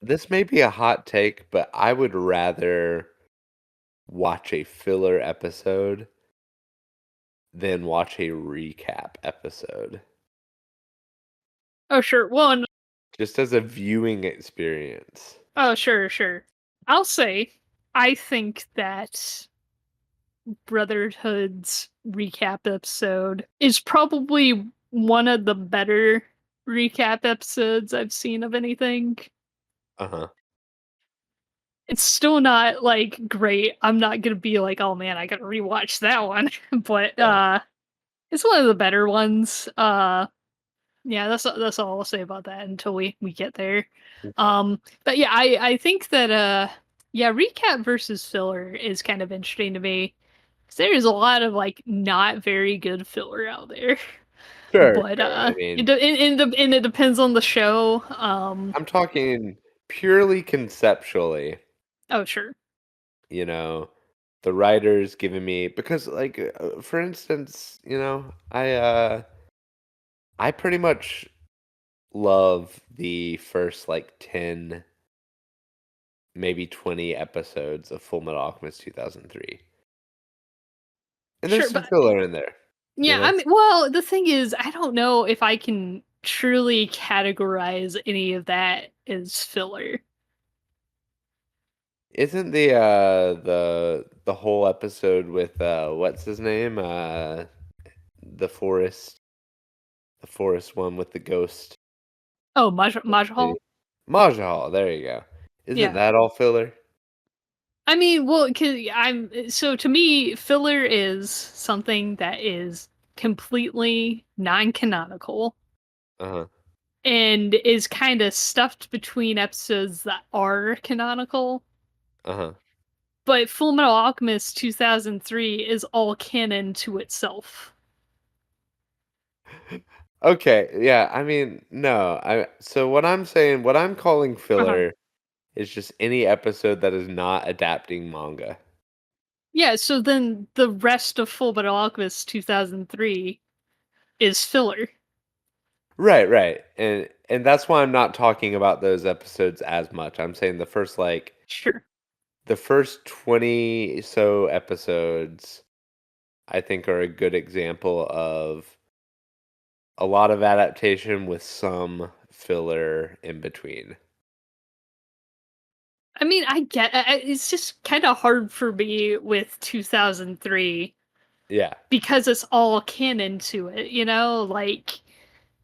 this may be a hot take, but I would rather watch a filler episode than watch a recap episode. Oh, sure. Well, Just as a viewing experience. oh, sure. I'll say, I think that Brotherhood's recap episode is probably one of the better recap episodes I've seen of anything. Uh-huh. It's still not like great. I'm not gonna be like, oh man, I gotta rewatch that one. But Yeah. it's one of the better ones. Yeah, that's all I'll say about that until we get there. Okay. But yeah, I think that yeah, recap versus filler is kind of interesting to me. 'Cause there's a lot of like not very good filler out there. Sure, But sure. I mean, and it depends on the show. I'm talking purely conceptually, Oh sure. you know, the writers giving me because like for instance, I pretty much love the first like 10 maybe 20 episodes of Full Metal Alchemist 2003. And there's Sure, some but filler in there, you yeah, know? I mean, well, the thing is, I don't know if I can truly categorize any of that as filler. Isn't the whole episode with what's his name? The forest the forest one with the ghost Oh, lady. Majahal? Mahjal, there you go. Isn't Yeah. that all filler? I mean, well, cause so to me, filler is something that is completely non-canonical Uh-huh. and is kind of stuffed between episodes that are canonical. Uh-huh. But Full Metal Alchemist 2003 is all canon to itself. Okay, yeah, I mean, no. So what I'm saying, what I'm calling Uh-huh. filler is just any episode that is not adapting manga. Yeah, so then the rest of Full Metal Alchemist 2003 is filler. Right, right. And that's why I'm not talking about those episodes as much. I'm saying Sure. the first 20 so episodes I think are a good example of a lot of adaptation with some filler in between. I mean, it's just kind of hard for me with 2003 Yeah. because it's all canon to it, you know? Like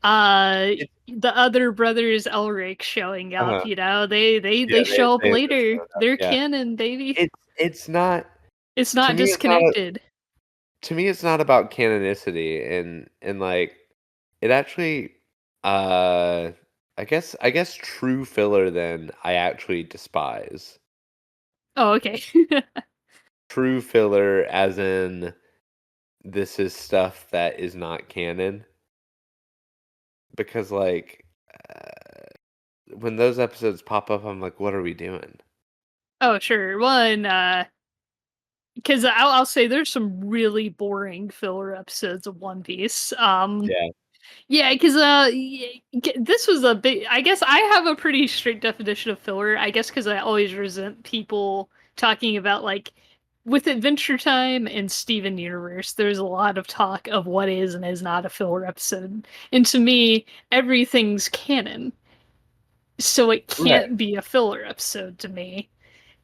uh It's the other brothers Elric showing up, uh you know? They Yeah, show up they just later. showed up. They're Yeah. canon, baby. It's not It's to not me it's not disconnected. to me it's not about canonicity and like it actually uh I guess true filler then I actually despise. Oh, okay. True filler as in this is stuff that is not canon because like when those episodes pop up I'm like what are we doing? Oh, sure. One, because I'll say there's some really boring filler episodes of One Piece. Yeah. Yeah, because this was a big. I guess I have a pretty strict definition of filler. I guess because I always resent people talking about like with Adventure Time and Steven Universe. There's a lot of talk of what is and is not a filler episode, and to me, everything's canon, so it Right. can't be a filler episode to me.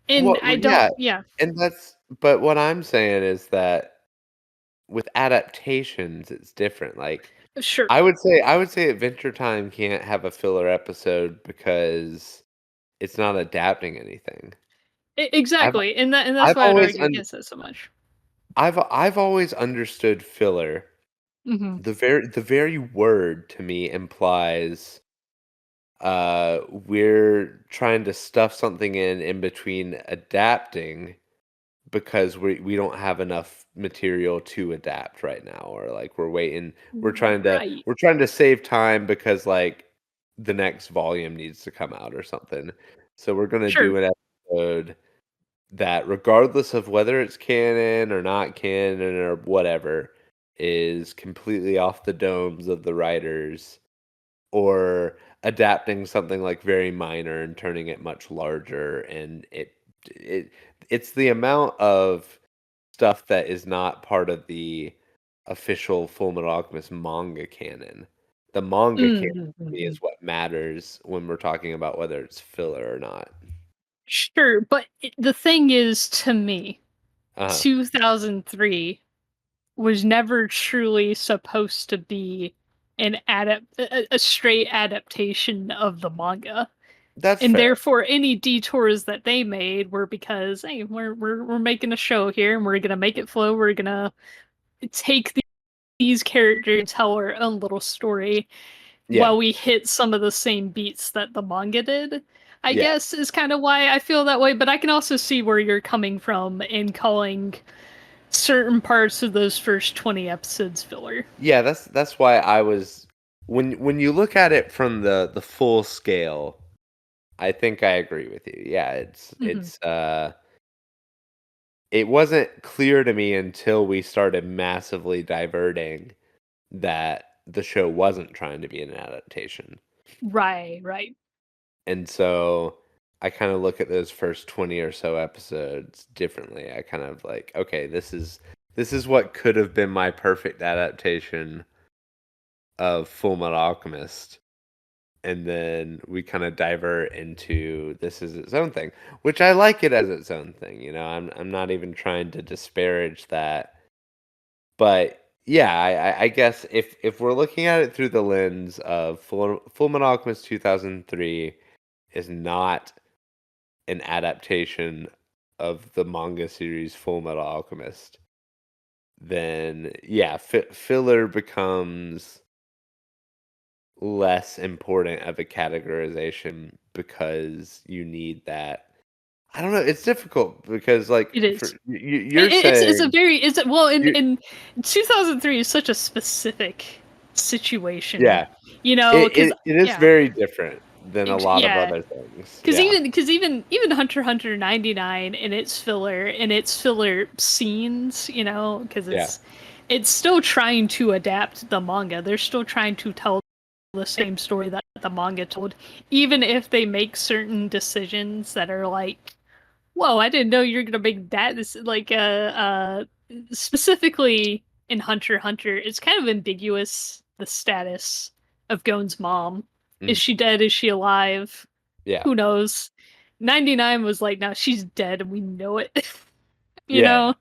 And Well, I don't. yeah, Yeah, and that's but what I'm saying is that with adaptations, it's different. Like, sure. I would say Adventure Time can't have a filler episode because it's not adapting anything. I've Exactly, and that's I've why I'd always argue un against it so much. I've always understood filler. Hmm. The very word to me implies we're trying to stuff something in between adapting because we don't have enough material to adapt right now or like Right. we're trying to save time because like the next volume needs to come out or something. So we're going to Sure. do an episode that regardless of whether it's canon or not canon or whatever is completely off the domes of the writers or adapting something like very minor and turning it much larger, and it it's the amount of stuff that is not part of the official Fullmetal Alchemist manga canon. The manga canon Mhm, to me is mhm. what matters when we're talking about whether it's filler or not. Sure, but the thing is, to me, Uh-huh. 2003 was never truly supposed to be a straight adaptation of the manga. That's And fair. therefore any detours that they made were because, hey, we're making a show here and we're gonna make it flow. We're gonna take these characters and tell our own little story Yeah. while we hit some of the same beats that the manga did. I Yeah. guess is kind of why I feel that way, but I can also see where you're coming from in calling certain parts of those first 20 episodes filler. Yeah, that's why I was when you look at it from the full scale, I think I agree with you. Yeah, Mhm. it wasn't clear to me until we started massively diverting that the show wasn't trying to be an adaptation. Right, right. And so I kind of look at those first 20 or so episodes differently. I kind of like, okay, this is what could have been my perfect adaptation of Full Metal Alchemist. And then we kind of divert into this is its own thing, which I like it as its own thing. I'm not even trying to disparage that. But yeah, I guess if we're looking at it through the lens of Full Metal Alchemist 2003 is not an adaptation of the manga series Full Metal Alchemist, then yeah, filler becomes less important of a categorization because you need that. I don't know. It's difficult because It is. you're It's a saying very it's a, well you in 2003 is such a specific situation, yeah. because It is yeah, very different than a lot of yeah, other things. because Yeah. even Hunter x Hunter 99 and its filler scenes, because Yeah. it's still trying to adapt the manga. They're still trying to tell the same story that the manga told, even if they make certain decisions that are like, whoa, I didn't know you're gonna make that. This like specifically in Hunter x Hunter, it's kind of ambiguous the status of Gon's mom. Mhm. Is she dead? Is she alive? Yeah. Who knows? 99 was like, no, she's dead and we know it. you Yeah. know?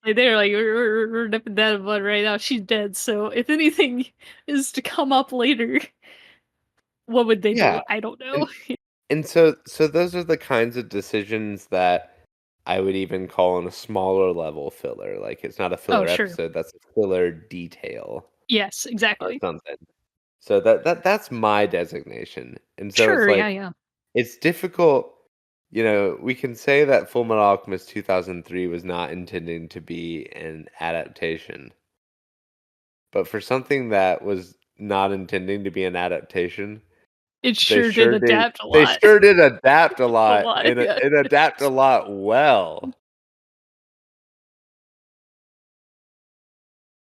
Like they're like, we're nipping that in the bud right now. She's dead. So if anything is to come up later, what would they Yeah. do? I don't And know. and so those are the kinds of decisions that I would even call on a smaller level filler. Like it's not a Oh, filler sure. episode, that's a filler detail Yes, or exactly. something. So that's my designation. And so it's Sure, yeah, like yeah. it's difficult, we can say that Fullmetal Alchemist 2003 was not intending to be an adaptation. But for something that was not intending to be an adaptation, It they sure did sure did adapt a they lot. sure did adapt a A lot lot, yeah. and adapt a lot well.